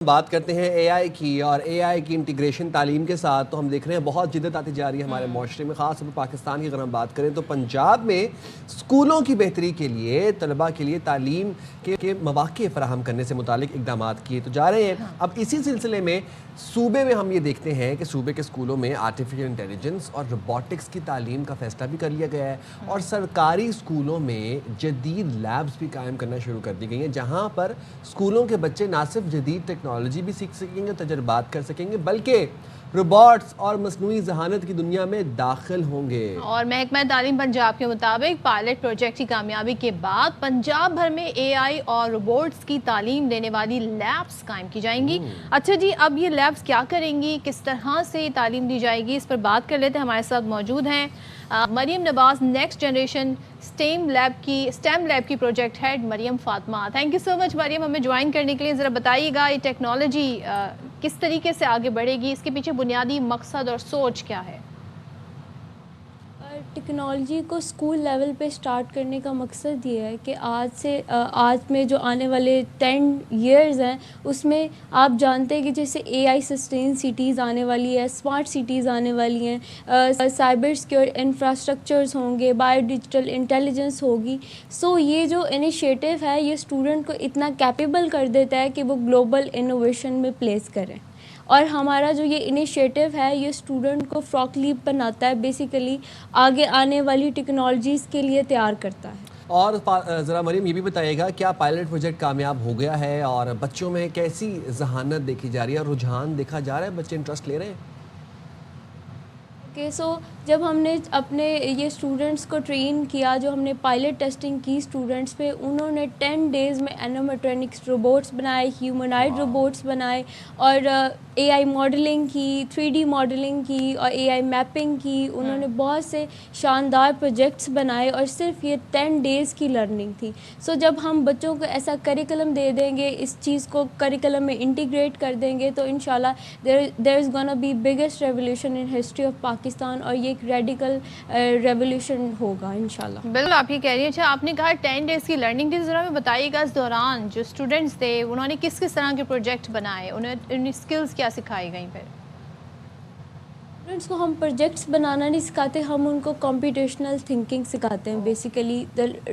بات کرتے ہیں اے آئی کی اور اے آئی کی انٹیگریشن تعلیم کے ساتھ، تو ہم دیکھ رہے ہیں بہت جدت آتی جا رہی ہے ہمارے معاشرے میں، خاص طور پر پاکستان کی اگر ہم بات کریں تو پنجاب میں اسکولوں کی بہتری کے لیے طلباء کے لیے تعلیم کے مواقع فراہم کرنے سے متعلق اقدامات کیے تو جا رہے ہیں۔ اب اسی سلسلے میں صوبے میں ہم یہ دیکھتے ہیں کہ صوبے کے اسکولوں میں آرٹیفیشل انٹیلیجنس اور روبوٹکس کی تعلیم کا فیصلہ بھی کر لیا گیا ہے، اور سرکاری اسکولوں میں جدید لیبز بھی قائم کرنا شروع کر دی گئی ہیں، جہاں پر اسکولوں کے بچے نہ صرف جدید ٹیکنالوجی بھی سیکھ سکیں گے، تجربات کر سکیں گے، بلکہ روبوٹس اور مصنوعی ذہانت کی دنیا میں داخل ہوں گے۔ اور محکمہ تعلیم پنجاب کے مطابق پائلٹ پروجیکٹ کی کامیابی کے بعد پنجاب بھر میں اے آئی اور روبوٹس کی تعلیم دینے والی لیبز قائم کی جائیں گی۔ اچھا جی، اب یہ لیبز کیا کریں گی، کس طرح سے تعلیم دی جائے گی، اس پر بات کر لیتے ہیں۔ ہمارے ساتھ موجود ہیں Maryam Nawaz, next generation STEM lab کی project head Maryam Fatima. Thank you so much Maryam ہمیں جوائن کرنے کے لیے۔ ذرا بتائیے گا یہ ٹیکنالوجی کس طریقے سے آگے بڑھے گی، اس کے پیچھے بنیادی مقصد اور سوچ کیا ہے؟ ٹیکنالوجی کو اسکول لیول پہ سٹارٹ کرنے کا مقصد یہ ہے کہ آج میں جو آنے والے 10 ایئرز ہیں اس میں آپ جانتے ہیں کہ جیسے اے آئی سسٹین سٹیز آنے والی ہے، اسمارٹ سٹیز آنے والی ہیں، سائبر سیکیور انفراسٹرکچرز ہوں گے، بایو ڈیجیٹل انٹیلیجنس ہوگی۔ سو یہ جو انیشیٹو ہے یہ اسٹوڈنٹ کو اتنا کیپیبل کر دیتا ہے کہ وہ گلوبل انوویشن میں پلیس کریں، اور ہمارا جو یہ انیشیٹو ہے یہ اسٹوڈنٹ کو فراک لیپ بناتا ہے، بیسیکلی آگے آنے والی ٹیکنالوجیز کے لیے تیار کرتا ہے۔ اور ذرا مریم یہ بھی بتائیے گا کیا پائلٹ پروجیکٹ کامیاب ہو گیا ہے، اور بچوں میں کیسی ذہانت دیکھی جا رہی ہے اور رجحان دیکھا جا رہا ہے، بچے انٹرسٹ لے رہے ہیں؟ سو جب ہم نے اپنے یہ اسٹوڈنٹس کو ٹرین کیا، جو ہم نے پائلٹ ٹیسٹنگ کی اسٹوڈنٹس پہ، انہوں نے 10 ڈیز میں اینومیٹرونکس روبوٹس بنائے، ہیومنائڈ روبوٹس بنائے، اور اے آئی ماڈلنگ کی، 3D ماڈلنگ کی، اور اے آئی میپنگ کی۔ انہوں نے بہت سے شاندار پروجیکٹس بنائے، اور صرف یہ 10 ڈیز کی لرننگ تھی۔ سو جب ہم بچوں کو ایسا کریکلم دے دیں گے، اس چیز کو کریکلم میں انٹیگریٹ کر دیں گے، تو انشاءاللہ there is gonna be biggest revolution in history of Pakistan, اور یہ ایک ریڈیکل ریولیوشن ہوگا انشاءاللہ۔ بالکل آپ یہ کہہ رہی ہیں۔ اچھا، آپ نے کہا 10 ڈیز کی لرننگ تھی، ذرا ہمیں بتائیے گا اس دوران جو اسٹوڈنٹس تھے انہوں نے کس طرح کے پروجیکٹ بنائے، انہیں اسکلز کیا سکھائی گئیں؟ پھر اسٹوڈنٹس کو ہم پروجیکٹس بنانا نہیں سکھاتے، ہم ان کو کمپیوٹیشنل تھنکنگ سکھاتے ہیں۔ بیسیکلی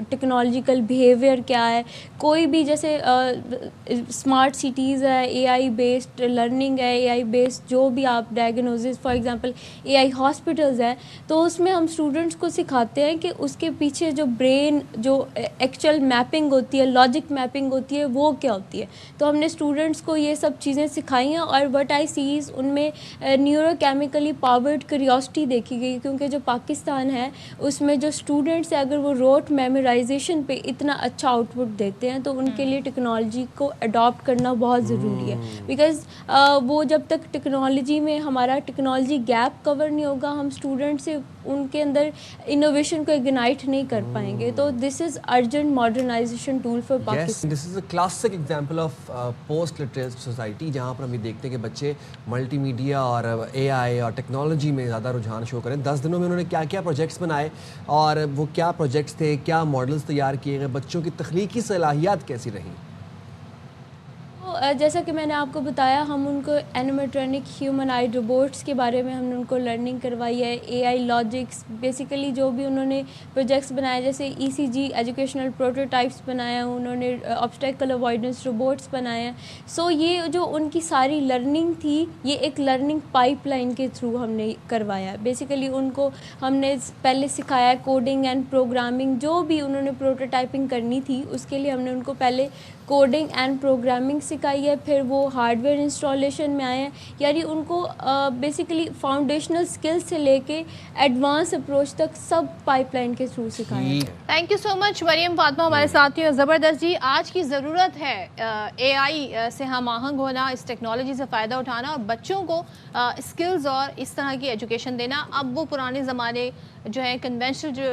ٹیکنالوجیکل بیہیویئر کیا ہے، کوئی بھی جیسے اسمارٹ سٹیز ہے، اے آئی بیسڈ لرننگ ہے، اے آئی بیسڈ جو بھی آپ diagnoses, for example a I hospitals ہیں، تو اس میں ہم اسٹوڈنٹس کو سکھاتے ہیں کہ اس کے پیچھے جو برین جو ایکچوئل میپنگ ہوتی ہے، لاجک میپنگ ہوتی ہے، وہ کیا ہوتی ہے۔ تو ہم نے اسٹوڈنٹس کو یہ سب چیزیں سکھائی ہیں، اور وٹ آئی سیز ان میں نیورو کیمیکلی پاورڈ کریوسٹی دیکھی گئی، کیونکہ جو پاکستان ہے اس میں جو اسٹوڈنٹس ہیں اگر وہ روٹ میمورائزیشن پہ اتنا اچھا آؤٹ پٹ دیتے ہیں تو ان کے لیے ٹیکنالوجی کو اڈاپٹ کرنا بہت ضروری ہے، بیکاز وہ جب تک ٹیکنالوجی میں ہمارا ٹیکنالوجی گیپ کور نہیں ہوگا، ہم اسٹوڈنٹ سے ان کے اندر انوویشن کو اگنائٹ نہیں کر پائیں گے۔ تو this is urgent modernization tool for Pakistan. This is a classic example of post literate society, جہاں پر ہم یہ دیکھتے ہیں کہ بچے ملٹی میڈیا اور اے آئی اور ٹیکنالوجی میں زیادہ رجحان شو کریں۔ 10 دنوں میں انہوں نے کیا کیا پروجیکٹس بنائے، اور وہ کیا پروجیکٹس تھے، کیا ماڈلز تیار کیے گئے، بچوں کی تخلیقی صلاحیت کیسی رہیں؟ جیسا کہ میں نے آپ کو بتایا، ہم ان کو اینیمیٹرونک ہیومنائڈ روبوٹس کے بارے میں ہم نے ان کو لرننگ کروائی ہے، اے آئی لاجکس، بیسیکلی جو بھی انہوں نے پروجیکٹس بنائے، جیسے ای سی جی ایجوکیشنل پروٹوٹائپس بنایا، انہوں نے آبسٹیکل اوائڈنس روبوٹس بنائے ہیں۔ سو یہ جو ان کی ساری لرننگ تھی، یہ ایک لرننگ پائپ لائن کے تھرو ہم نے کروایا ہے۔ بیسیکلی ان کو ہم نے پہلے سکھایا کوڈنگ اینڈ پروگرامنگ، جو بھی انہوں نے پروٹوٹائپنگ کرنی تھی اس کے لیے ہم نے ان کو پہلے کوڈنگ اینڈ پروگرامنگ سکھائی ہے، پھر وہ ہارڈ ویئر انسٹالیشن میں آئے ہیں، یعنی ان کو بیسیکلی فاؤنڈیشنل سکل سے لے کے ایڈوانس اپروچ تک سب پائپ لائن کے تھرو سکھایا ہے۔ تھینک یو سو مچ مریم فاطمہ ہمارے ساتھ ہیں۔ زبردست جی، آج کی ضرورت ہے اے آئی سے ہم آہنگ ہونا، اس ٹیکنالوجی سے فائدہ اٹھانا، اور بچوں کو اسکلز اور اس طرح کی ایجوکیشن دینا۔ اب وہ پرانے زمانے جو ہے کنونشنل جو